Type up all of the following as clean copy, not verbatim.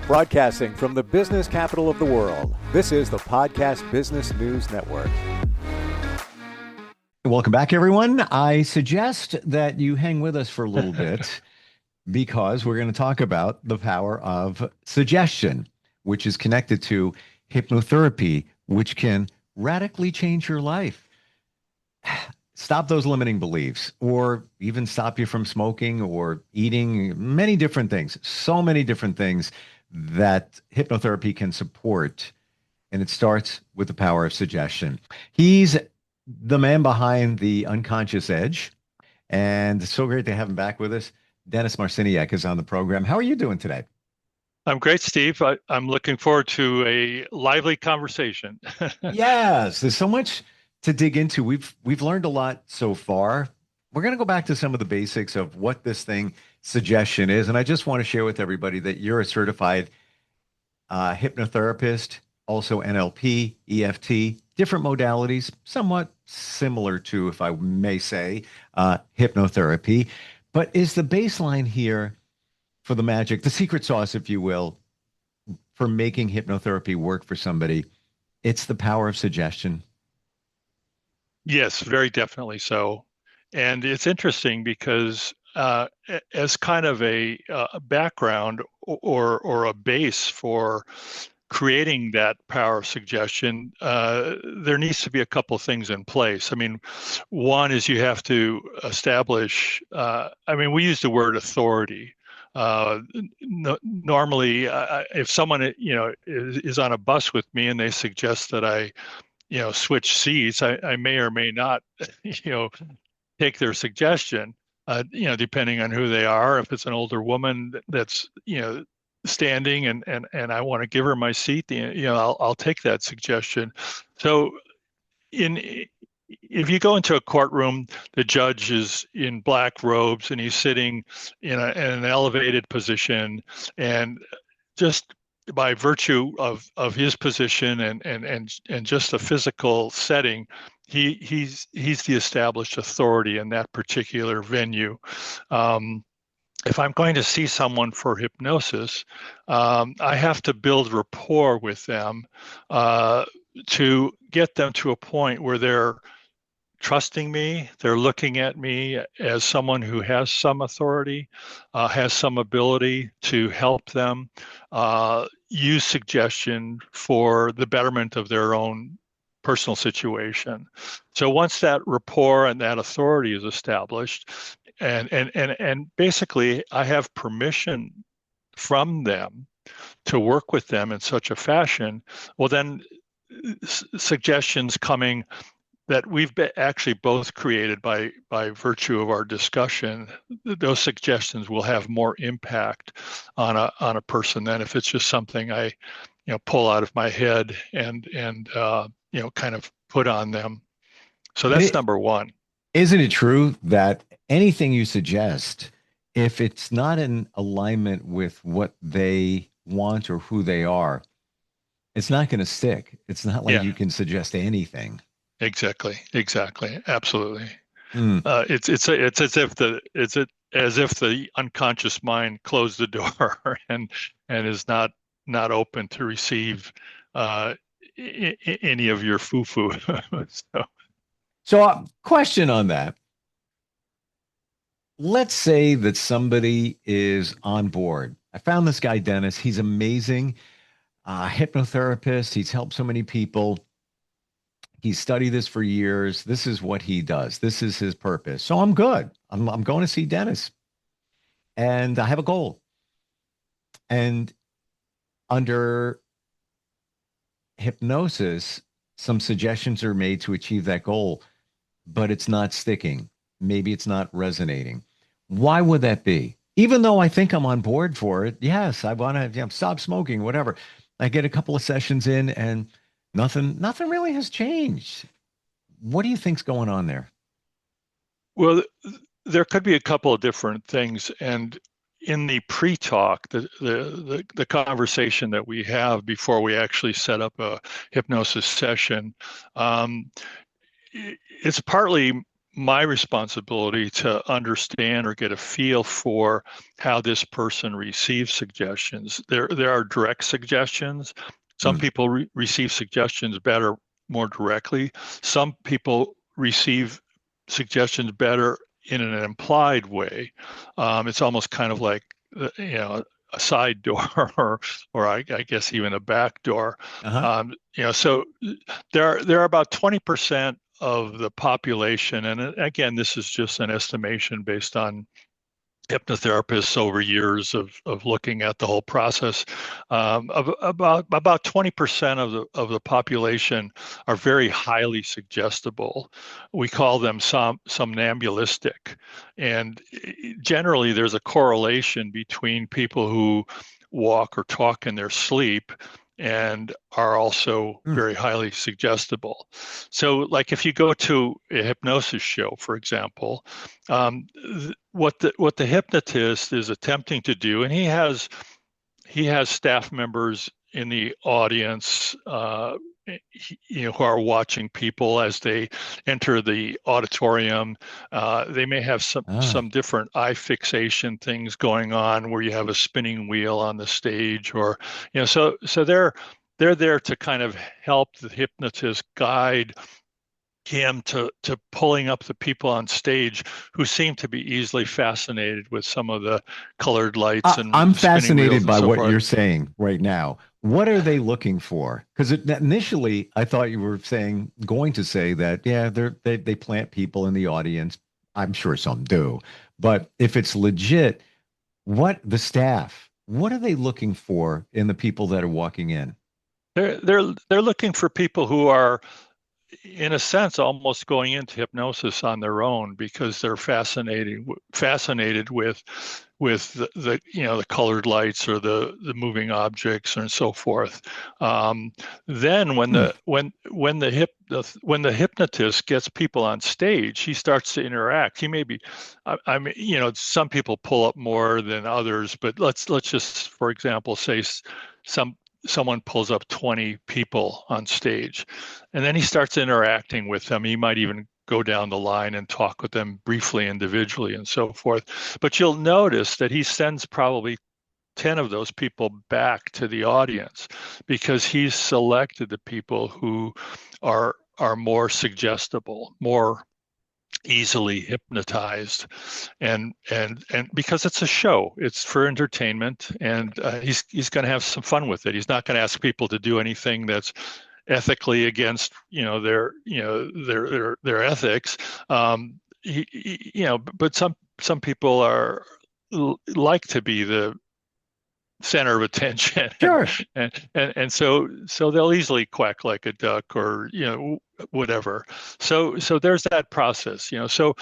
Broadcasting from the business capital of the world, this is the Podcast Business News Network. Welcome back, everyone. I suggest that you hang with us for a little bit because we're going to talk about the power of suggestion, which is connected to hypnotherapy, which can radically change your life. Stop those limiting beliefs, or even stop you from smoking or eating, many different things, so many different things that hypnotherapy can support. And it starts with the power of suggestion. He's the man behind the Unconscious Edge, and it's so great to have him back with us. Dennis Marciniak is on the program. How are you doing today? I'm great, Steve. I'm looking forward to a lively conversation. Yes, there's so much to dig into. We've learned a lot so far. We're going to go back to some of the basics of what this thing suggestion is, and I just want to share with everybody that you're a certified hypnotherapist, also NLP, EFT, different modalities, somewhat similar to, if I may say, hypnotherapy. But is the baseline here for the magic, the secret sauce, if you will, for making hypnotherapy work for somebody? It's the power of suggestion. Yes, very definitely so. And it's interesting because as kind of a background or a base for creating that power of suggestion, there needs to be a couple of things in place. I mean, one is you have to establish, we use the word authority. Normally, if someone, is on a bus with me and they suggest that I, switch seats, I may or may not, take their suggestion, depending on who they are. If it's an older woman that's, standing and I want to give her my seat, I'll take that suggestion. So if you go into a courtroom, the judge is in black robes and he's sitting in an elevated position, and just by virtue of his position and just the physical setting, he's the established authority in that particular venue. If I'm going to see someone for hypnosis, I have to build rapport with them to get them to a point where they're trusting me, they're looking at me as someone who has some authority, has some ability to help them use suggestion for the betterment of their own personal situation. So once that rapport and that authority is established, and basically I have permission from them to work with them in such a fashion, well then suggestions coming that we've actually both created by virtue of our discussion, those suggestions will have more impact on a person than if it's just something I pull out of my head and kind of put on them. So that's number one. Isn't it true that anything you suggest, if it's not in alignment with what they want or who they are, it's not going to stick? It's not like you can suggest anything. Exactly. Absolutely. It's as if the unconscious mind closed the door and is not open to receive any of your foo-foo. So question on that. Let's say that somebody is on board. I found this guy, Dennis. He's amazing. Hypnotherapist. He's helped so many people. He's studied this for years. This is what he does. This is his purpose. So I'm good. I'm going to see Dennis. And I have a goal. And under hypnosis, some suggestions are made to achieve that goal, but it's not sticking. Maybe it's not resonating. Why would that be? Even though I think I'm on board for it, yes, I want to stop smoking, whatever. I get a couple of sessions in and nothing really has changed. What do you think's going on there? Well, there could be a couple of different things. And in the pre-talk, the conversation that we have before we actually set up a hypnosis session, it's partly my responsibility to understand or get a feel for how this person receives suggestions. There are direct suggestions. Some people receive suggestions better more directly. Some people receive suggestions better in an implied way. It's almost kind of like a side door or I guess even a back door. So there are about 20% of the population, and again, this is just an estimation based on hypnotherapists over years of looking at the whole process. Of about 20% of the population are very highly suggestible. We call them somnambulistic, and generally there's a correlation between people who walk or talk in their sleep and are also very highly suggestible. So, like if you go to a hypnosis show, for example, what the hypnotist is attempting to do, and he has staff members in the audience, who are watching people as they enter the auditorium. They may have some different eye fixation things going on, where you have a spinning wheel on the stage, or so they're there to kind of help the hypnotist guide him to pulling up the people on stage who seem to be easily fascinated with some of the colored lights and I'm spinning fascinated wheels by and so what forth. you're saying right now. What are they looking for? Because initially I thought you were going to say that, yeah, they plant people in the audience. I'm sure some do, but if it's legit, the staff, what are they looking for in the people that are walking in? They're looking for people who are, in a sense, almost going into hypnosis on their own, because they're fascinated with the colored lights or the moving objects and so forth. Then when the hypnotist gets people on stage, he starts to interact. He may be, I mean, some people pull up more than others, but let's just, for example, say someone pulls up 20 people on stage, and then he starts interacting with them. He might even go down the line and talk with them briefly individually and so forth. But you'll notice that he sends probably 10 of those people back to the audience, because he's selected the people who are more suggestible, more easily hypnotized, and because it's a show, it's for entertainment, and he's going to have some fun with it. He's not going to ask people to do anything that's ethically against their ethics. But some people like to be the center of attention. Sure. and so they'll easily quack like a duck, or whatever. So there's that process. So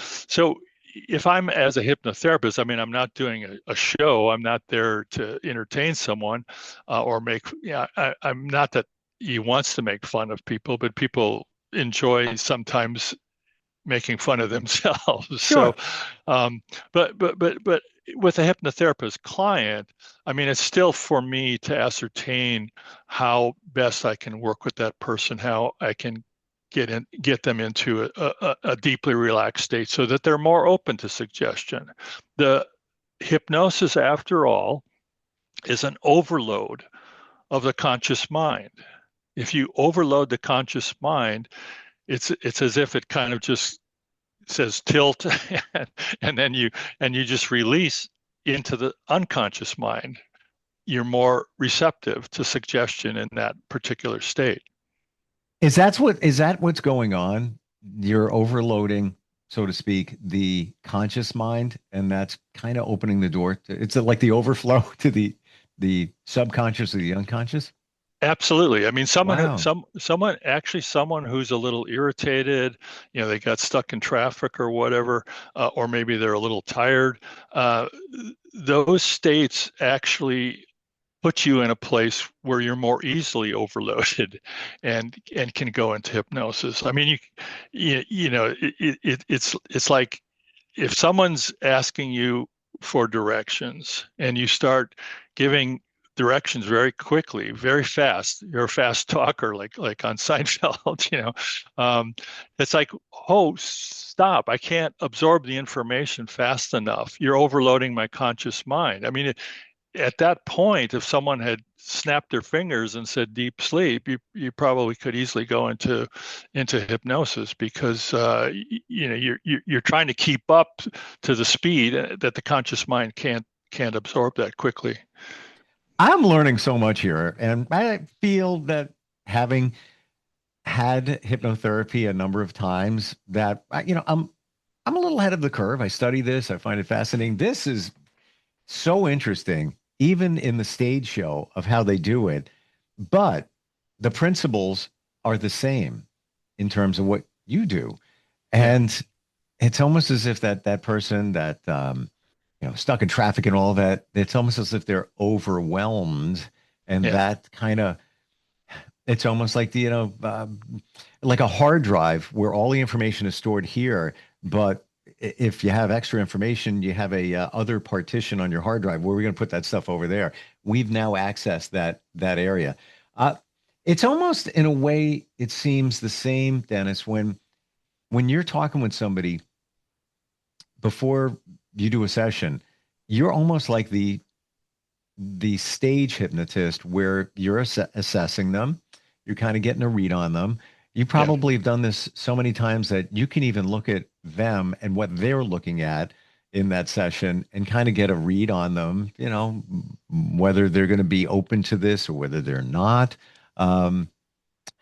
if I'm, as a hypnotherapist, I mean, I'm not doing a show. I'm not there to entertain someone, or make. I'm not that he wants to make fun of people, but people enjoy sometimes making fun of themselves. Sure. So, but with a hypnotherapist client, I mean, it's still for me to ascertain how best I can work with that person, how I can get them into a deeply relaxed state, so that they're more open to suggestion. The hypnosis, after all, is an overload of the conscious mind. If you overload the conscious mind, it's as if it kind of just says tilt, and then you just release into the unconscious mind. You're more receptive to suggestion in that particular state. Is that what's going on? You're overloading, so to speak, the conscious mind, and that's kind of opening the door to, it's like the overflow to the subconscious or the unconscious. Absolutely. I mean, Wow. someone who's a little irritated, they got stuck in traffic or whatever, or maybe they're a little tired. Those states actually put you in a place where you're more easily overloaded, and can go into hypnosis. I mean, it's like if someone's asking you for directions and you start giving directions very quickly, very fast. You're a fast talker, like on Seinfeld, it's like, oh, stop. I can't absorb the information fast enough. You're overloading my conscious mind. I mean, at that point, if someone had snapped their fingers and said deep sleep, you probably could easily go into hypnosis because you're trying to keep up to the speed that the conscious mind can't absorb that quickly. I'm learning so much here, and I feel that having had hypnotherapy a number of times, that I'm a little ahead of the curve. I study this. I find it fascinating. This is so interesting, even in the stage show of how they do it. But the principles are the same in terms of what you do. Yeah. And it's almost as if that person that stuck in traffic and all that, it's almost as if they're overwhelmed. And Yeah. that kind of, it's almost like like a hard drive where all the information is stored here, but if you have extra information, you have a other partition on your hard drive where we're going to put that stuff over there. We've now accessed that area. Uh, it's almost in a way, it seems the same, Dennis, when you're talking with somebody before you do a session, you're almost like the stage hypnotist where you're assessing them, you're kind of getting a read on them. You Yeah. probably have done this so many times that you can even look at them and what they're looking at in that session and kind of get a read on them, whether they're going to be open to this or whether they're not. Um,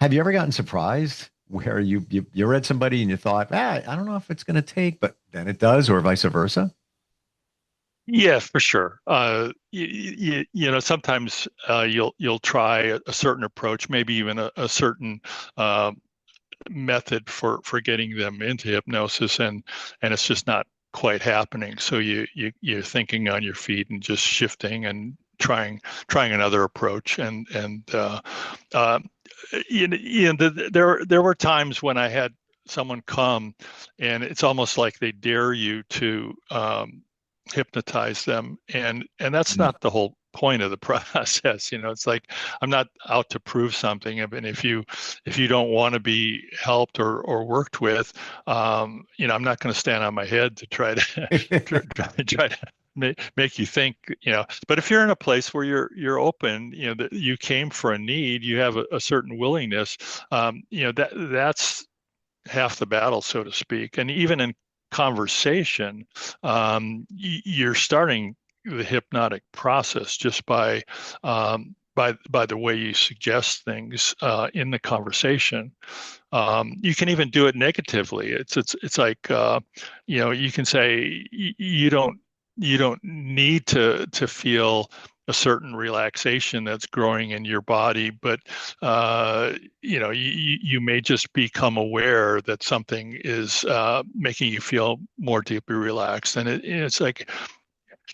have you ever gotten surprised where you read somebody and you thought, I don't know if it's going to take, but then it does, or vice versa? Yeah, for sure. Sometimes you'll try a certain approach, maybe even a certain uh, method for getting them into hypnosis, and it's just not quite happening. So you're thinking on your feet and just shifting and trying another approach, and uh, there were times when I had someone come, and it's almost like they dare you to hypnotize them, and that's Mm. not the whole point of the process. It's like, I'm not out to prove something. And if you don't want to be helped or worked with, I'm not going to stand on my head to try to try to make you think. But if you're in a place where you're open, that you came for a need, you have a certain willingness, that's half the battle, so to speak. And even in conversation, you're starting the hypnotic process just by the way you suggest things in the conversation. You can even do it negatively. It's like, you can say you don't need to feel a certain relaxation that's growing in your body, but you may just become aware that something is making you feel more deeply relaxed. And it's like,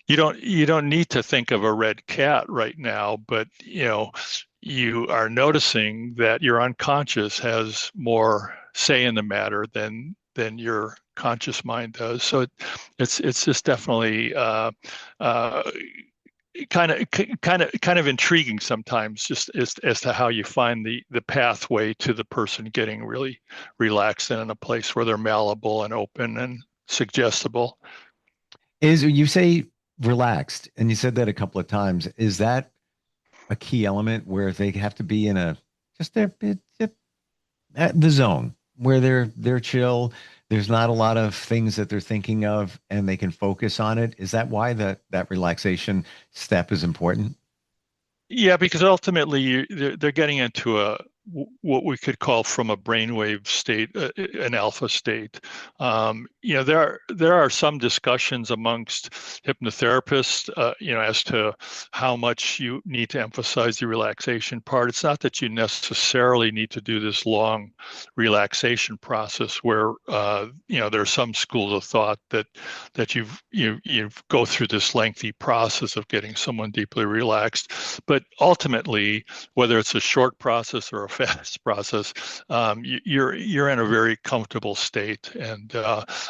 you don't need to think of a red cat right now, but you are noticing that your unconscious has more say in the matter than your conscious mind does. So it's just definitely uh, kind of intriguing sometimes, just as to how you find the pathway to the person getting really relaxed and in a place where they're malleable and open and suggestible. Is you say relaxed, and you said that a couple of times. Is that a key element where they have to be in a just at the zone where they're chill? There's not a lot of things that they're thinking of, and they can focus on it. Is that why that relaxation step is important? Yeah, because ultimately they're getting into what we could call, from a brainwave state, an alpha state. There are some discussions amongst hypnotherapists, as to how much you need to emphasize the relaxation part. It's not that you necessarily need to do this long relaxation process where, there are some schools of thought that you go through this lengthy process of getting someone deeply relaxed. But ultimately, whether it's a short process or a fast process, you're in a very comfortable state. And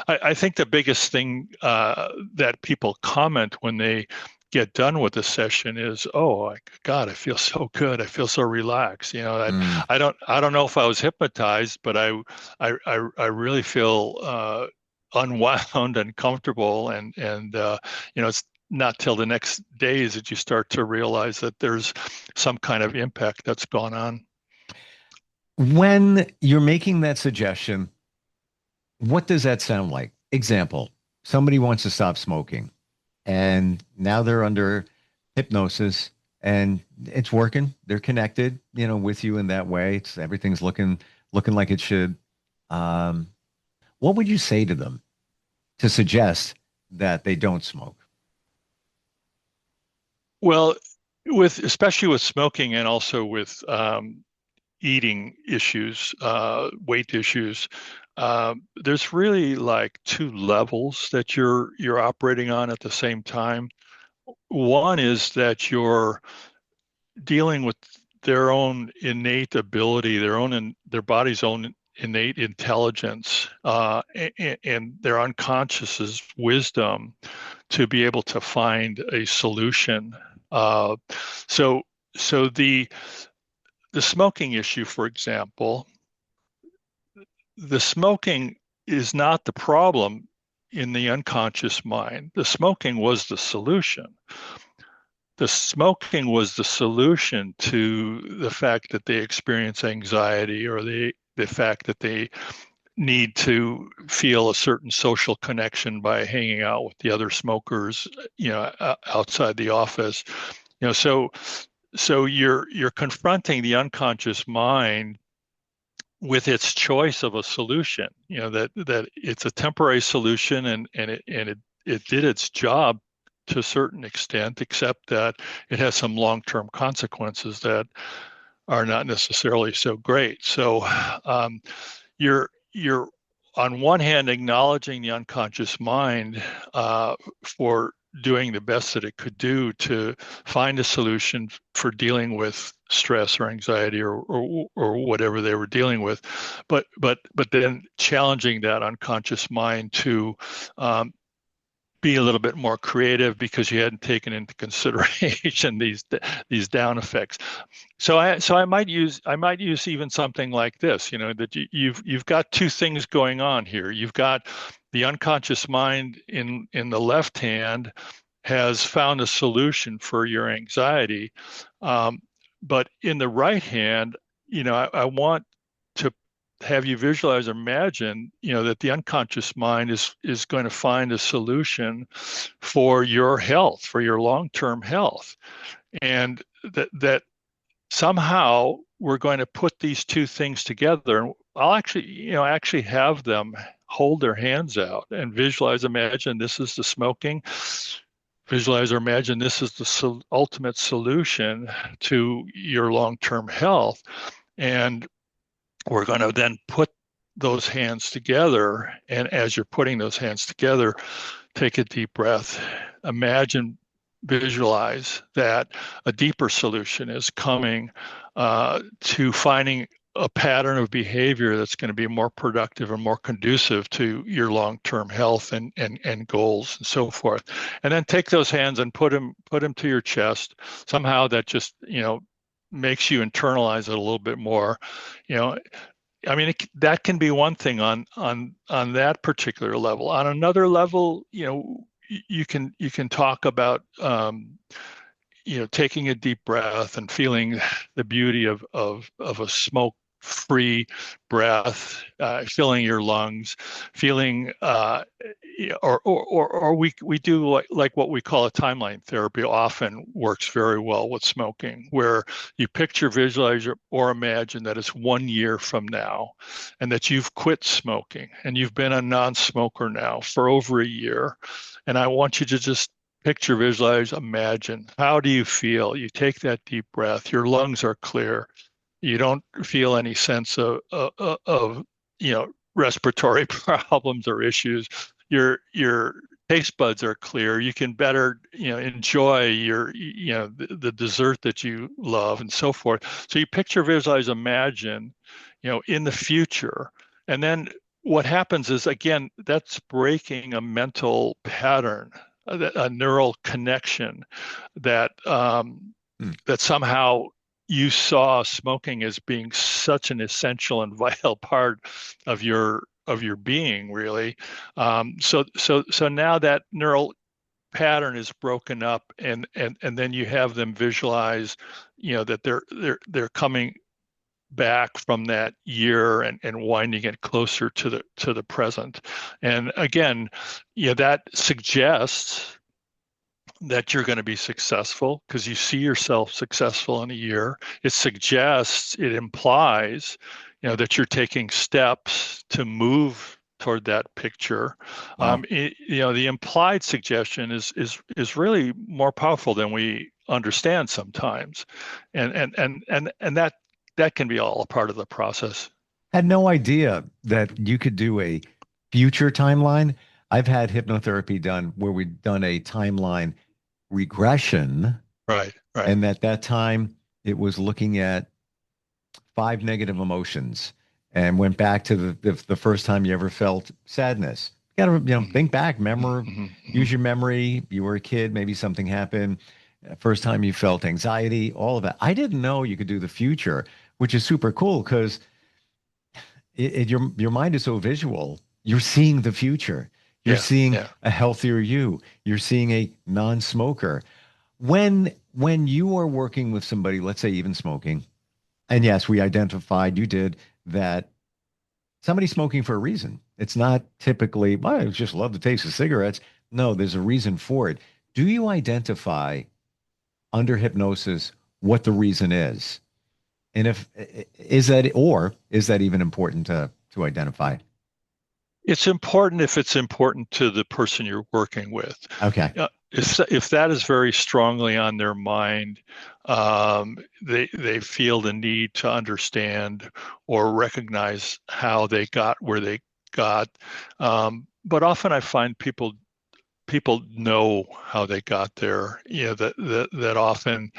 I think the biggest thing that people comment when they get done with the session is, oh God, I feel so good. I feel so relaxed. Mm. I don't know if I was hypnotized, but I really feel unwound and comfortable, and it's not till the next days that you start to realize that there's some kind of impact that's gone on. When you're making that suggestion, what does that sound like? Example, somebody wants to stop smoking and now they're under hypnosis and it's working. They're connected, with you in that way. It's everything's looking like it should. Um, what would you say to them to suggest that they don't smoke? Well, especially with smoking and also with eating issues, weight issues, there's really like two levels that you're operating on at the same time. One is that you're dealing with their own innate ability, their body's own innate intelligence, and their unconscious's wisdom to be able to find a solution. Uh, so, so the smoking issue, for example, the smoking is not the problem in the unconscious mind. The smoking was the solution. The smoking was the solution to the fact that they experience anxiety, or the fact that they need to feel a certain social connection by hanging out with the other smokers, outside the office. So you're confronting the unconscious mind with its choice of a solution. That it's a temporary solution, and it did its job to a certain extent, except that it has some long-term consequences that are not necessarily so great. So you're on one hand acknowledging the unconscious mind for doing the best that it could do to find a solution for dealing with stress or anxiety or whatever they were dealing with, but then challenging that unconscious mind to be a little bit more creative because you hadn't taken into consideration these down effects. So I might use even something like this. That you've got two things going on here. You've got the unconscious mind in the left hand has found a solution for your anxiety, but in the right hand, I want to have you visualize or imagine, that the unconscious mind is going to find a solution for your health, for your long-term health, and that somehow we're going to put these two things together. And I'll actually have them hold their hands out and visualize, imagine this is the smoking. Visualize or imagine this is the ultimate solution to your long-term health. And we're going to then put those hands together. And as you're putting those hands together, take a deep breath. Imagine, visualize that a deeper solution is coming to finding a pattern of behavior that's going to be more productive and more conducive to your long-term health and goals and so forth. And then take those hands and put them to your chest. Somehow that just, makes you internalize it a little bit more. That can be one thing on that particular level. On another level, you can talk about taking a deep breath and feeling the beauty of a smoke-free breath, filling your lungs, feeling, or we do like what we call a timeline therapy. Often works very well with smoking, where you picture, visualize, or imagine that it's 1 year from now, and that you've quit smoking and you've been a non-smoker now for over a year. And I want you to just picture, visualize, imagine. How do you feel? You take that deep breath. Your lungs are clear. You don't feel any sense of respiratory problems or issues. Your taste buds are clear. You can better enjoy the dessert that you love and so forth. So you picture, visualize, imagine, in the future, and then what happens is, again, that's breaking a mental pattern a neural connection that that somehow you saw smoking as being such an essential and vital part of your being, really. So now that neural pattern is broken up, and then you have them visualize, that they're coming back from that year and winding it closer to the present. And again, that suggests that you're going to be successful because you see yourself successful in a year. It implies, that you're taking steps to move toward that picture. Wow. The implied suggestion is really more powerful than we understand sometimes, and that can be all a part of the process. Had no idea that you could do a future timeline. I've had hypnotherapy done where we've done a timeline regression, Right. and at that time it was looking at 5 negative emotions and went back to the first time you ever felt sadness. You got to think back, use your memory. You were a kid, maybe something happened. First time you felt anxiety, all of that. I didn't know you could do the future, which is super cool because your mind is so visual. You're seeing the future. You're seeing a healthier you. You're seeing a non-smoker. When you are working with somebody, let's say even smoking, and yes, we identified, you did, that somebody's smoking for a reason. It's not typically, well, I just love the taste of cigarettes. No, there's a reason for it. Do you identify under hypnosis what the reason is? And is that even important to identify? It's important if it's important to the person you're working with. Okay. If that is very strongly on their mind, they feel the need to understand or recognize how they got where they got. But often I find people know how they got there. That often,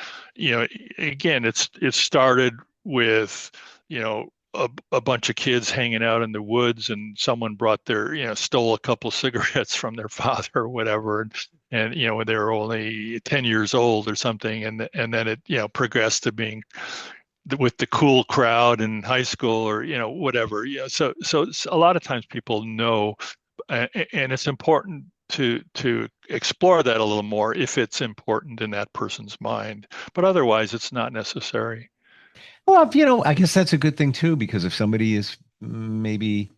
again, it started with, a bunch of kids hanging out in the woods, and someone brought stole a couple cigarettes from their father or whatever, and when they were only 10 years old or something, and then it progressed to being with the cool crowd in high school or whatever. So a lot of times people know, and it's important to explore that a little more if it's important in that person's mind, but otherwise it's not necessary. Well, I guess that's a good thing too, because if somebody is maybe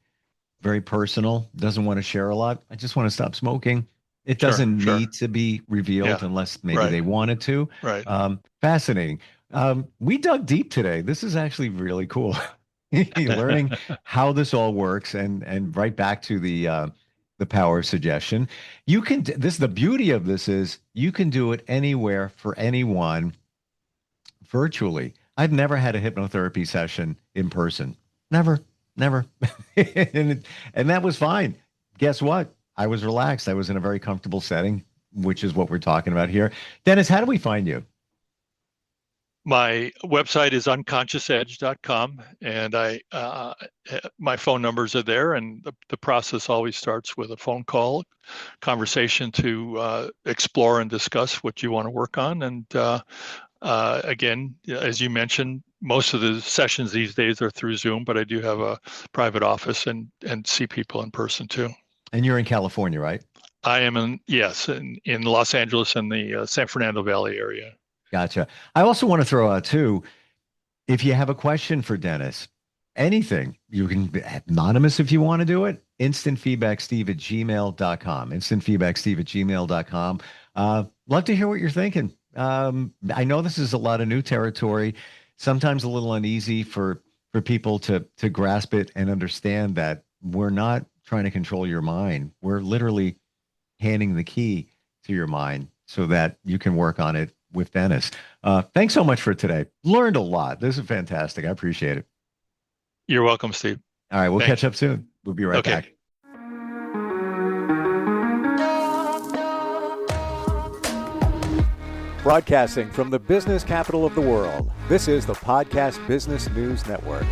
very personal, doesn't want to share a lot, I just want to stop smoking. It doesn't need to be revealed unless maybe they wanted to. Right. Fascinating. We dug deep today. This is actually really cool. Learning how this all works and right back to the power of suggestion. The beauty of this is you can do it anywhere for anyone virtually. I've never had a hypnotherapy session in person. Never. and that was fine. Guess what? I was relaxed. I was in a very comfortable setting, which is what we're talking about here. Dennis, how do we find you? My website is unconsciousedge.com, and my phone numbers are there, and the process always starts with a phone call conversation to explore and discuss what you want to work on. And again, as you mentioned, most of the sessions these days are through Zoom, but I do have a private office and see people in person too. And you're in California, right? I am in Los Angeles and the San Fernando Valley area. Gotcha. I also want to throw out too, if you have a question for Dennis, anything, you can be anonymous if you want to do it. Instantfeedbacksteve@gmail.com. Instantfeedbacksteve@gmail.com. Love to hear what you're thinking. I know this is a lot of new territory, sometimes a little uneasy for people to grasp it and understand that we're not trying to control your mind. We're literally handing the key to your mind so that you can work on it with Dennis. Thanks so much for today. Learned a lot. This is fantastic. I appreciate it. You're welcome, Steve. All right. We'll catch up soon. We'll be right back. Broadcasting from the business capital of the world, this is the Podcast Business News Network.